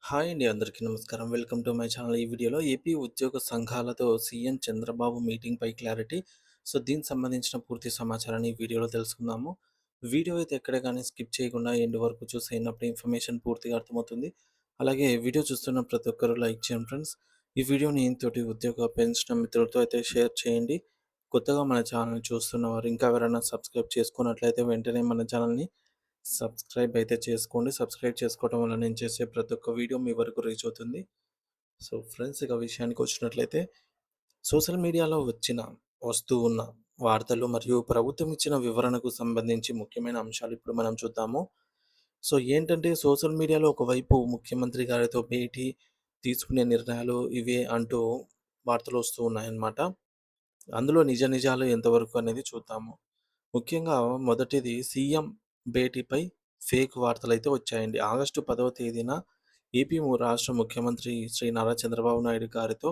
Hi అండి. అందరికీ నమస్కారం. Welcome to my channel. ఈ వీడియోలో ఏపీ ఉద్యోగ సంఘాలతో సీఎం చంద్రబాబు మీటింగ్‌పై క్లారిటీ. దీనికి సంబంధించిన పూర్తి సమాచారాన్ని ఈ వీడియోలో తెలుసుకుందాము. వీడియో అయితే ఎక్కడ గాని స్కిప్ చేయకుండా ఎండ్ వరకు చూసేయండి. ఇన్ఫర్మేషన్ పూర్తిగా అర్థమవుతుంది. అలాగే వీడియో చూస్తున్న ప్రతి ఒక్కరు లైక్ చేయండి ఫ్రెండ్స్. ఈ వీడియోని తోటి ఉద్యోగ పెన్షన్ మిత్రులతో అయితే షేర్ చేయండి. కొత్తగా మన ఛానల్‌ని చూస్తున్నవారు ఇంకా ఎవరైనా సబ్స్క్రైబ్ చేసుకున్నట్లయితే వెంటనే మన ఛానల్‌ని సబ్స్క్రైబ్ అయితే చేసుకోండి. సబ్స్క్రైబ్ చేసుకోవడం వల్ల నేను చేసే ప్రతి ఒక్క వీడియో మీ వరకు రీచ్ అవుతుంది. ఫ్రెండ్స్ ఇక విషయానికొచ్చినట్లయితే సోషల్ మీడియాలో వస్తూ ఉన్న వార్తలు మరియు ప్రభుత్వం ఇచ్చిన వివరణకు సంబంధించి ముఖ్యమైన అంశాలు ఇప్పుడు మనం చూద్దాము. ఏంటంటే సోషల్ మీడియాలో ఒకవైపు ముఖ్యమంత్రి గారితో భేటీ, తీసుకునే నిర్ణయాలు ఇవే అంటూ వార్తలు వస్తూ ఉన్నాయన్నమాట. అందులో నిజాలు ఎంతవరకు అనేది చూద్దాము. ముఖ్యంగా మొదటిది సీఎం భేటీపై ఫేక్ వార్తలైతే వచ్చాయండి. ఆగస్టు 10వ తేదీన రాష్ట్ర ముఖ్యమంత్రి శ్రీ నారా చంద్రబాబు నాయుడు గారితో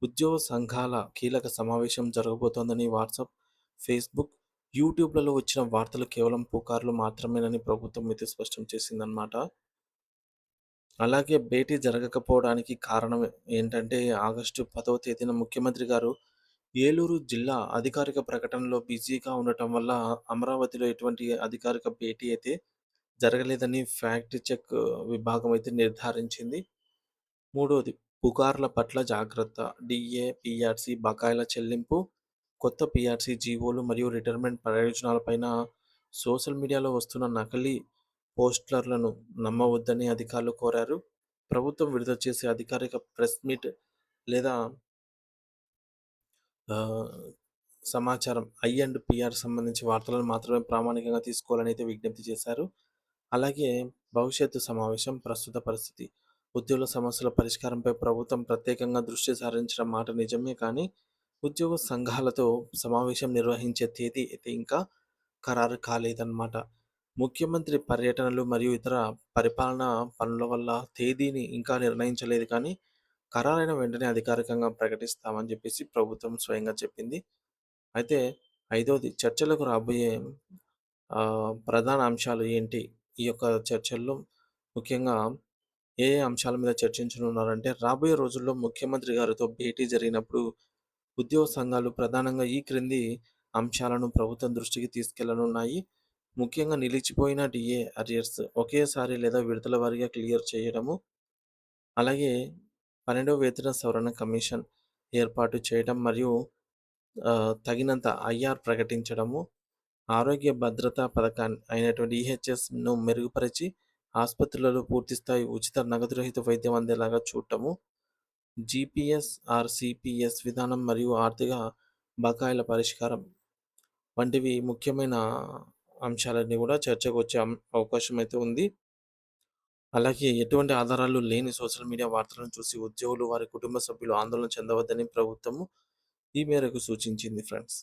ఉద్యోగ సంఘాల కీలక సమావేశం జరగబోతోందని వాట్సాప్, ఫేస్‌బుక్, యూట్యూబ్‌లలో వచ్చిన వార్తలు కేవలం పుకార్లు మాత్రమేనని ప్రభుత్వం అయితే స్పష్టం చేసిందనమాట. అలాగే భేటీ జరగకపోవడానికి కారణం ఏంటంటే ఆగస్టు 10వ తేదీన ముఖ్యమంత్రి గారు ఏలూరు జిల్లా అధికారిక ప్రకటనలో బిజీగా ఉండటం వల్ల అమరావతిలో ఎటువంటి అధికారిక భేటీ అయితే జరగలేదని ఫ్యాక్ట్ చెక్ విభాగం అయితే నిర్ధారించింది. మూడోది పుకార్ల పట్ల జాగ్రత్త. డీఏ, పీఆర్సీ బకాయిల చెల్లింపు, కొత్త పీఆర్సీ జీవోలు మరియు రిటైర్మెంట్ ప్రయోజనాలపైన సోషల్ మీడియాలో వస్తున్న నకిలీ పోస్టర్లను నమ్మవద్దని అధికారులు కోరారు. ప్రభుత్వం విడుదల చేసే అధికారిక ప్రెస్ మీట్ లేదా ఆహ్, సమాచారం అండ్ పీఆర్ సంబంధించి వార్తలను మాత్రమే ప్రామాణికంగా తీసుకోవాలని అయితే విజ్ఞప్తి చేశారు. అలాగే భవిష్యత్తు సమావేశం, ప్రస్తుత పరిస్థితి. ఉద్యోగుల సమస్యల పరిష్కారంపై ప్రభుత్వం ప్రత్యేకంగా దృష్టి సారించిన మాట నిజమే కానీ, ఉద్యోగ సంఘాలతో సమావేశం నిర్వహించే తేదీ అయితే ఇంకా ఖరారు కాలేదన్నమాట. ముఖ్యమంత్రి పర్యటనలు మరియు ఇతర పరిపాలనా పనుల వల్ల తేదీని ఇంకా నిర్ణయించలేదు కానీ, ఖరారైన వెంటనే అధికారికంగా ప్రకటిస్తామని చెప్పేసి ప్రభుత్వం స్వయంగా చెప్పింది. అయితే ఐదోది చర్చలకు రాబోయే ప్రధాన అంశాలు ఏంటి? ఈ యొక్క చర్చల్లో ముఖ్యంగా ఏ ఏ అంశాల మీద చర్చించనున్నారంటే, రాబోయే రోజుల్లో ముఖ్యమంత్రి గారితో భేటీ జరిగినప్పుడు ఉద్యోగ సంఘాలు ప్రధానంగా ఈ క్రింది అంశాలను ప్రభుత్వం దృష్టికి తీసుకెళ్లనున్నాయి. ముఖ్యంగా నిలిచిపోయిన డీఏ అరియర్స్ ఒకేసారి లేదా విడతల వారీగా క్లియర్ చేయడము. అలాగే 12వ వేతన సవరణ కమిషన్ ఏర్పాటు చేయడం మరియు తగినంత ఐఆర్ ప్రకటించడము. ఆరోగ్య భద్రతా పథకాన్ని అయినటువంటి ఈహెచ్ఎస్‌ను మెరుగుపరిచి ఆసుపత్రులలో పూర్తిస్థాయి ఉచిత నగదు రహిత వైద్యం అందేలాగా చూడటము. జీపీఎస్ ఆర్ సీపీఎస్ విధానం మరియు ఆర్థిక బకాయిల పరిష్కారం వంటివి ముఖ్యమైన అంశాలన్నీ కూడా చర్చకు వచ్చే అవకాశం అయితే ఉంది. అలాగే ఎటువంటి ఆధారాలు లేని సోషల్ మీడియా వార్తలను చూసి ఉద్యోగులు, వారి కుటుంబ సభ్యులు ఆందోళన చెందవద్దని ప్రభుత్వము ఈ మేరకు సూచించింది ఫ్రెండ్స్.